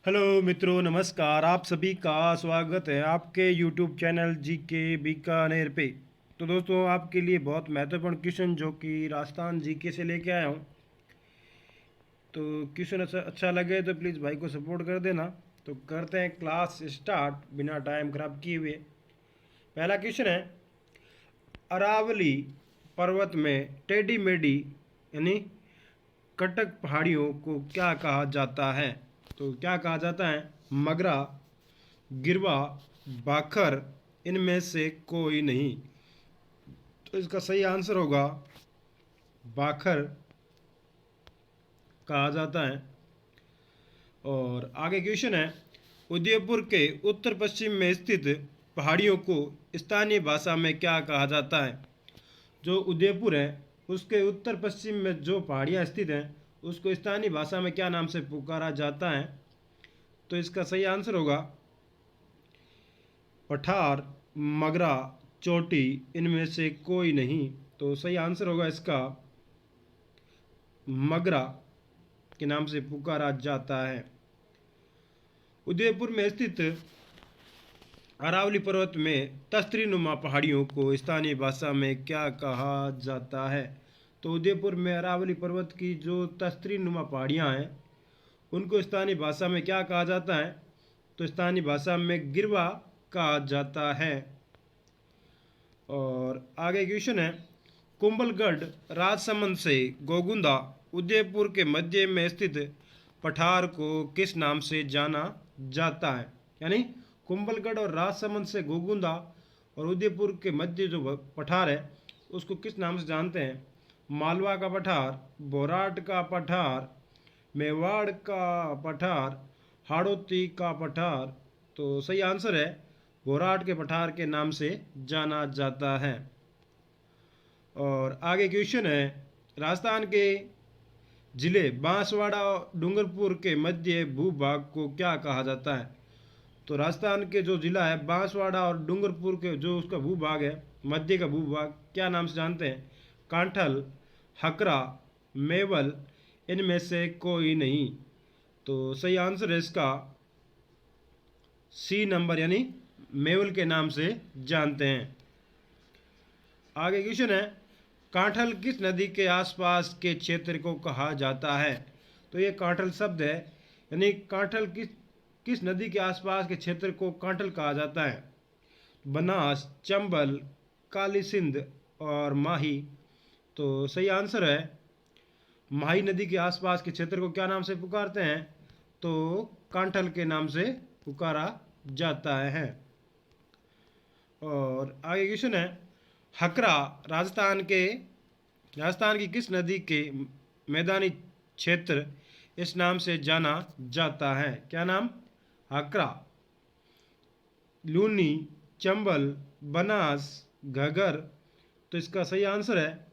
Hello मित्रों, नमस्कार। आप सभी का स्वागत है आपके यूट्यूब चैनल जी के बीकानेर पे। तो दोस्तों, आपके लिए बहुत महत्वपूर्ण क्वेश्चन जो कि राजस्थान जीके से लेके आया हूँ। तो क्वेश्चन अच्छा लगे तो प्लीज़ भाई को सपोर्ट कर देना। तो करते हैं क्लास स्टार्ट बिना टाइम खराब किए हुए। पहला क्वेश्चन है, अरावली पर्वत में टेढ़ी मेढ़ी यानी कटक पहाड़ियों को क्या कहा जाता है? तो क्या कहा जाता है? मगरा, गिरवा, बाखर, इनमें से कोई नहीं। तो इसका सही आंसर होगा बाखर कहा जाता है। और आगे क्वेश्चन है, उदयपुर के उत्तर पश्चिम में स्थित पहाड़ियों को स्थानीय भाषा में क्या कहा जाता है? जो उदयपुर है उसके उत्तर पश्चिम में जो पहाड़ियाँ स्थित हैं उसको स्थानीय भाषा में क्या नाम से पुकारा जाता है? तो इसका सही आंसर होगा पठार, मगरा, चोटी, इनमें से कोई नहीं। तो सही आंसर होगा इसका मगरा के नाम से पुकारा जाता है। उदयपुर में स्थित अरावली पर्वत में तख्तरी नुमा पहाड़ियों को स्थानीय भाषा में क्या कहा जाता है? तो उदयपुर में अरावली पर्वत की जो तख्तरी नुमा पहाड़ियाँ हैं उनको स्थानीय भाषा में क्या कहा जाता है? तो स्थानीय भाषा में गिरवा कहा जाता है। और आगे क्वेश्चन है, कुंभलगढ़ राजसमंद से गोगुंदा उदयपुर के मध्य में स्थित पठार को किस नाम से जाना जाता है? यानी कुंभलगढ़ और राजसमंद से गोगुंदा और उदयपुर के मध्य जो पठार है उसको किस नाम से जानते हैं? मालवा का पठार, बोराट का पठार, मेवाड़ का पठार, हाड़ौती का पठार। तो सही आंसर है बोराट के पठार के नाम से जाना जाता है। और आगे क्वेश्चन है, राजस्थान के जिले बांसवाड़ा और डूंगरपुर के मध्य भूभाग को क्या कहा जाता है? तो राजस्थान के जो जिला है बांसवाड़ा और डूंगरपुर के जो उसका भूभाग है, मध्य का भूभाग, क्या नाम से जानते हैं? कांठल, हकरा, मेवल, इनमें से कोई नहीं। तो सही आंसर है इसका सी नंबर यानी मेवल के नाम से जानते हैं। आगे क्वेश्चन है, कांठल किस नदी के आसपास के क्षेत्र को कहा जाता है? तो ये कांठल शब्द है यानी कांठल किस नदी के आसपास के क्षेत्र को कांठल कहा जाता है? बनास, चंबल, काली सिंध और माही। तो सही आंसर है माही नदी के आसपास के क्षेत्र को क्या नाम से पुकारते हैं? तो कांठल के नाम से पुकारा जाता है। और आगे क्वेश्चन है, हकरा राजस्थान की किस नदी के मैदानी क्षेत्र इस नाम से जाना जाता है? क्या नाम? हकरा, लूनी, चंबल, बनास, घगर। तो इसका सही आंसर है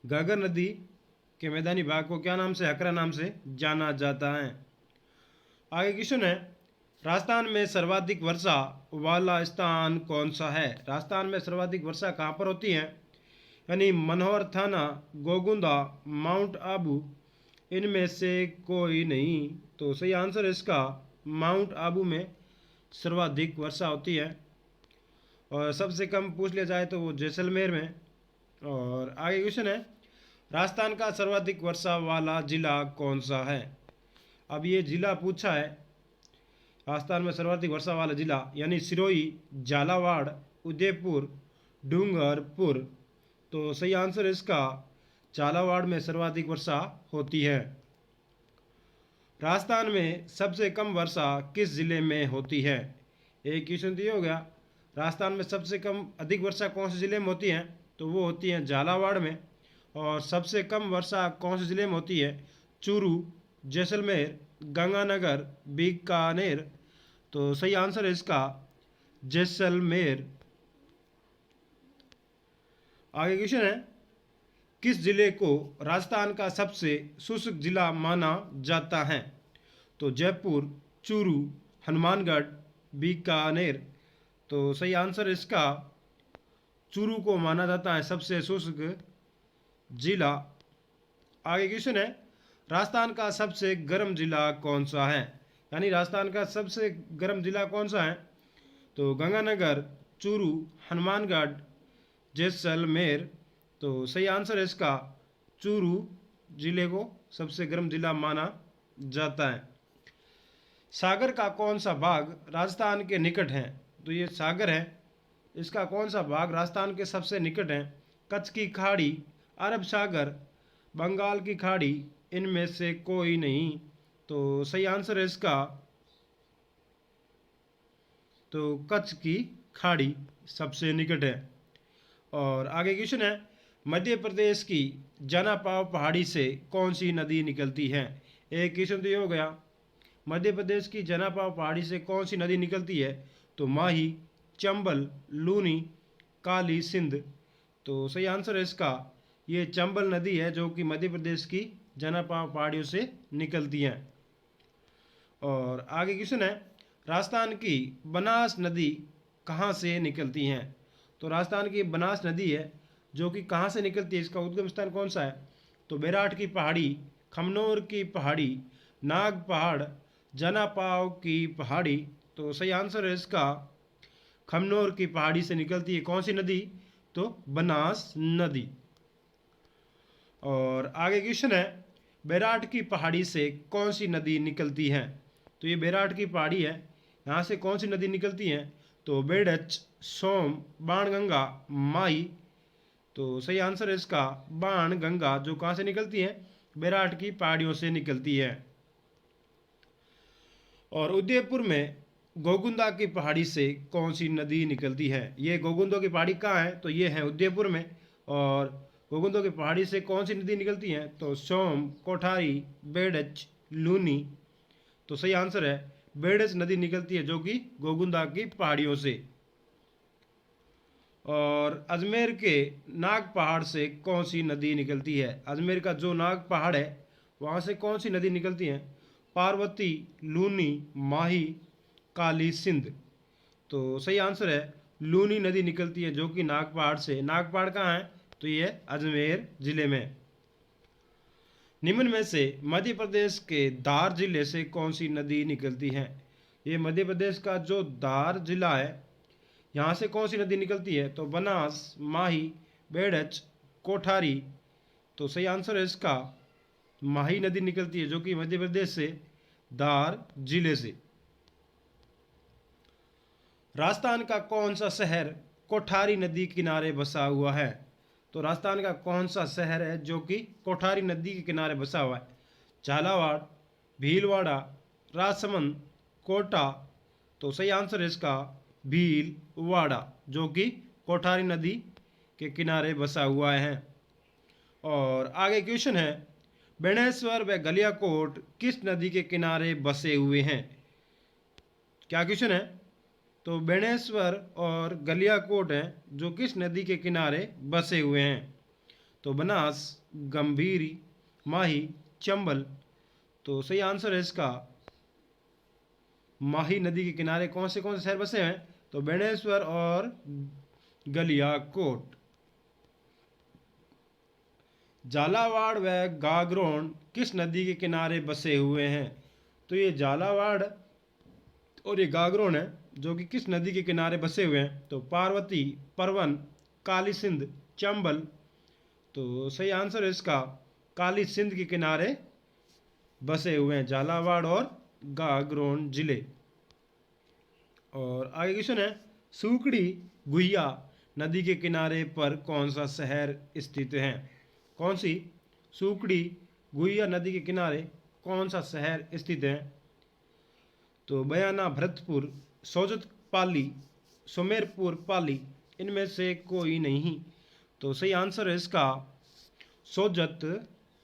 घगर नदी के मैदानी भाग को क्या नाम से, हकरा नाम से जाना जाता है। आगे क्वेश्चन है, राजस्थान में सर्वाधिक वर्षा वाला स्थान कौन सा है? राजस्थान में सर्वाधिक वर्षा कहाँ पर होती है? यानी मनोहर थाना, गोगुंदा, माउंट आबू, इनमें से कोई नहीं। तो सही आंसर है इसका माउंट आबू में सर्वाधिक वर्षा होती है। और सबसे कम पूछ लिया जाए तो वो जैसलमेर में। और आगे क्वेश्चन है, राजस्थान का सर्वाधिक वर्षा वाला जिला कौन सा है? अब ये जिला पूछा है, राजस्थान में सर्वाधिक वर्षा वाला जिला यानी सिरोही, झालावाड़, उदयपुर, डूंगरपुर। तो सही आंसर है इसका झालावाड़ में सर्वाधिक वर्षा होती है। राजस्थान में सबसे कम वर्षा किस जिले में होती है? एक क्वेश्चन दिया हो गया, राजस्थान में सबसे कम अधिक वर्षा कौन से जिले में होती है? तो वो होती है झालावाड़ में। और सबसे कम वर्षा कौन से जिले में होती है? चूरू, जैसलमेर, गंगानगर, बीकानेर। तो सही आंसर है इसका जैसलमेर। आगे क्वेश्चन है, किस जिले को राजस्थान का सबसे शुष्क जिला माना जाता है? तो जयपुर, चूरू, हनुमानगढ़, बीकानेर। तो सही आंसर इसका चूरू को माना जाता है सबसे शुष्क जिला। आगे क्वेश्चन है, राजस्थान का सबसे गर्म जिला कौन सा है? यानी राजस्थान का सबसे गर्म जिला कौन सा है? तो गंगानगर, चूरू, हनुमानगढ़, जैसलमेर। तो सही आंसर है इसका चूरू जिले को सबसे गर्म जिला माना जाता है। सागर का कौन सा भाग राजस्थान के निकट है? तो ये सागर है, इसका कौन सा भाग राजस्थान के सबसे निकट है? कच्छ की खाड़ी, अरब सागर, बंगाल की खाड़ी, इनमें से कोई नहीं। तो सही आंसर है इसका तो कच्छ की खाड़ी सबसे निकट है। और आगे क्वेश्चन है, मध्य प्रदेश की जनापाव पहाड़ी से कौन सी नदी निकलती है? एक क्वेश्चन तो ये हो गया, मध्य प्रदेश की जनापाव पहाड़ी से कौन सी नदी निकलती है? तो माही, चंबल, लूनी, काली सिंध। तो सही आंसर है इसका ये चंबल नदी है जो कि मध्य प्रदेश की जनापाव पहाड़ियों से निकलती है। और आगे क्वेश्चन है, राजस्थान की बनास नदी कहाँ से निकलती हैं? तो राजस्थान की बनास नदी है जो कि कहाँ से निकलती है, इसका उद्गम स्थान कौन सा है? तो बेराट की पहाड़ी, खमनोर की पहाड़ी, नाग पहाड़, जनापाव की पहाड़ी। तो सही आंसर है इसका खमनोर की पहाड़ी से निकलती है कौन सी नदी? तो बनास नदी। और आगे क्वेश्चन है, बेराट की पहाड़ी से कौन सी नदी निकलती है? तो ये बेराट की पहाड़ी है, यहाँ से कौन सी नदी निकलती है? तो बेड़च, सोम, बाणगंगा, माई। तो सही आंसर है इसका बाणगंगा, जो कहाँ से निकलती है? बेराट की पहाड़ियों से निकलती है। और उदयपुर में गोगुंदा की पहाड़ी से कौन सी नदी निकलती है? ये गोगुंदो की पहाड़ी कहाँ है? तो ये है उदयपुर में। और गोगुंदो की पहाड़ी से कौन सी नदी निकलती है? तो सोम, कोठारी, बेड़च, लूनी। तो सही आंसर है बेड़च नदी निकलती है जो कि गोगुंदा की पहाड़ियों से। और अजमेर के नाग पहाड़ से कौन सी नदी निकलती है? अजमेर का जो नाग पहाड़ है वहाँ से कौन सी नदी निकलती है? पार्वती, लूनी, माही, काली सिंध। तो सही आंसर है लूनी नदी निकलती है जो कि नाग पहाड़ से। नाग पहाड़ कहाँ है? तो ये अजमेर जिले में। निम्न में से मध्य प्रदेश के धार जिले से कौन सी नदी निकलती है? ये मध्य प्रदेश का जो धार जिला है यहाँ से कौन सी नदी निकलती है? तो बनास, माही, बेड़च, कोठारी। तो सही आंसर है इसका माही नदी निकलती है जो कि मध्य प्रदेश से धार जिले से। राजस्थान का कौन सा शहर कोठारी नदी किनारे बसा हुआ है? तो राजस्थान का कौन सा शहर है जो कि कोठारी नदी के किनारे बसा हुआ है? झालावाड़, भीलवाड़ा, राजसमंद, कोटा। तो सही आंसर है इसका भीलवाड़ा, जो कि कोठारी नदी के किनारे बसा हुआ है। और आगे क्वेश्चन है, बेणेश्वर व गलियाकोट किस नदी के किनारे बसे हुए हैं? क्या क्वेश्चन है? तो बेणेश्वर और गलियाकोट हैं जो किस नदी के किनारे बसे हुए हैं? तो बनास, गंभीरी, माही, चंबल। तो सही आंसर है इसका माही नदी के किनारे कौन से शहर बसे हैं? तो बेणेश्वर और गलियाकोट। झालावाड़ व गागरोन किस नदी के किनारे बसे हुए हैं? तो ये झालावाड़ और ये गागरोन है जो कि किस नदी के किनारे बसे हुए हैं? तो पार्वती, परवन, काली सिंध, चंबल। तो सही आंसर है इसका काली सिंध के किनारे बसे हुए हैं झालावाड़ और गागरोन जिले। और आगे क्वेश्चन है, सूकड़ी गुहिया नदी के किनारे पर कौन सा शहर स्थित है? कौन सी? सूकड़ी गुहिया नदी के किनारे कौन सा शहर स्थित है? तो बयाना, भरतपुर, सोजत पाली, सुमेरपुर पाली, इनमें से कोई नहीं। तो सही आंसर है इसका सोजत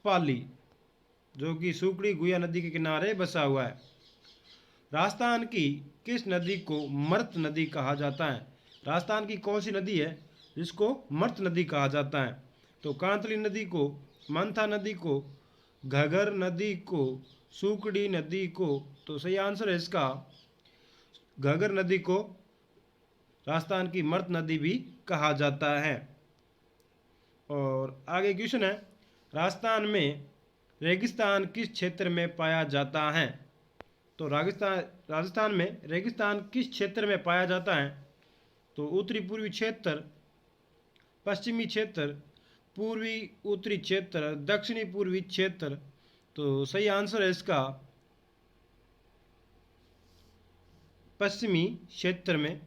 पाली, जो कि सूकड़ी गुहिया नदी के किनारे बसा हुआ है। राजस्थान की किस नदी को मर्त नदी कहा जाता है? राजस्थान की कौन सी नदी है जिसको मर्त नदी कहा जाता है? तो कांतली नदी को, मंथा नदी को, घगर नदी को, सूकड़ी नदी को। तो सही आंसर है इसका घगर नदी को राजस्थान की मर्त नदी भी कहा जाता है। और आगे क्वेश्चन है, राजस्थान में रेगिस्तान किस क्षेत्र में पाया जाता है? तो राजस्थान में रेगिस्तान किस क्षेत्र में पाया जाता है? तो उत्तरी पूर्वी क्षेत्र, पश्चिमी क्षेत्र, पूर्वी उत्तरी क्षेत्र, दक्षिणी पूर्वी क्षेत्र। तो सही आंसर है इसका पश्चिमी क्षेत्र में।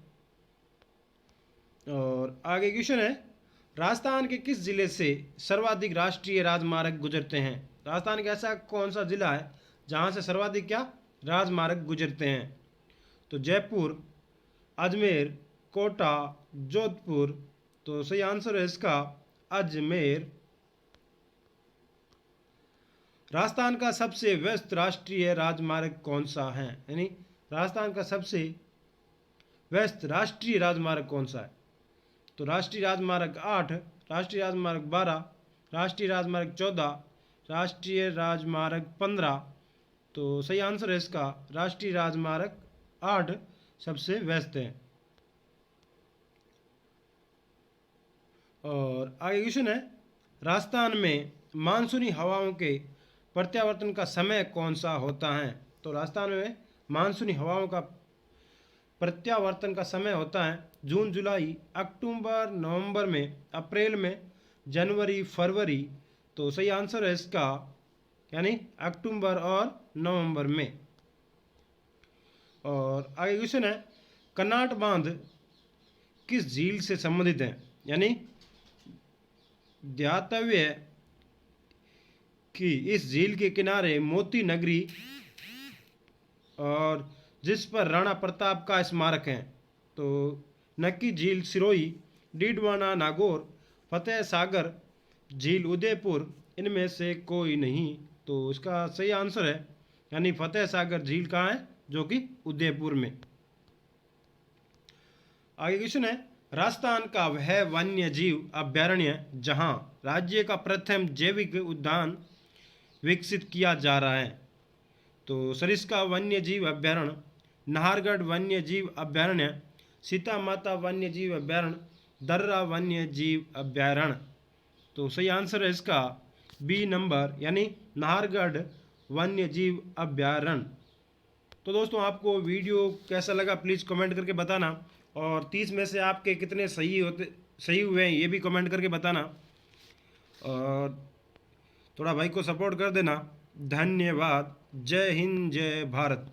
और आगे क्वेश्चन है, राजस्थान के किस जिले से सर्वाधिक राष्ट्रीय राजमार्ग गुजरते हैं? राजस्थान का ऐसा कौन सा जिला है जहाँ से सर्वाधिक क्या राजमार्ग गुजरते हैं? तो जयपुर, अजमेर, कोटा, जोधपुर। तो सही आंसर है इसका अजमेर। राजस्थान का सबसे व्यस्त राष्ट्रीय राजमार्ग कौन सा है? यानी राजस्थान का सबसे व्यस्त राष्ट्रीय राजमार्ग कौन सा है? तो राष्ट्रीय राजमार्ग 8, राष्ट्रीय राजमार्ग 12, राष्ट्रीय राजमार्ग 14, राष्ट्रीय राजमार्ग 15। तो सही आंसर है इसका राष्ट्रीय राजमार्ग 8 सबसे व्यस्त है। और आगे क्वेश्चन है, राजस्थान में मानसूनी हवाओं के प्रत्यावर्तन का समय कौन सा होता है? तो राजस्थान में मानसूनी हवाओं का प्रत्यावर्तन का समय होता है जून, जुलाई, अक्टूबर, नवंबर में, अप्रैल में, जनवरी, फरवरी। तो सही आंसर है इसका यानी अक्टूबर और नवंबर में। और आगे क्वेश्चन है, कनाट बांध किस झील से संबंधित है? यानी ध्यातव्य है कि इस झील के किनारे मोती नगरी और जिस पर राणा प्रताप का स्मारक है। तो नक्की झील सिरोही, डीडवाना नागौर, फतेह सागर झील उदयपुर, इनमें से कोई नहीं। तो इसका सही आंसर है यानी फतेह सागर झील कहाँ है? जो कि उदयपुर में। आगे क्वेश्चन है, राजस्थान का वह वन्य जीव अभ्यारण्य जहाँ राज्य का प्रथम जैविक उद्यान विकसित किया जा रहा है। तो सरिस्का वन्य जीव अभ्यारण्य, नाहरगढ़ वन्य जीव अभ्यारण्य, सीता माता वन्य जीव अभ्यारण्य, दर्रा वन्य जीव अभ्यारण्य। तो सही आंसर है इसका बी नंबर यानी नाहरगढ़ वन्य जीव अभ्यारण्य। तो दोस्तों आपको वीडियो कैसा लगा प्लीज़ कमेंट करके बताना, और 30 में से आपके कितने सही हुए हैं ये भी कमेंट करके बताना, और थोड़ा भाई को सपोर्ट कर देना। धन्यवाद। जय हिंद, जय भारत।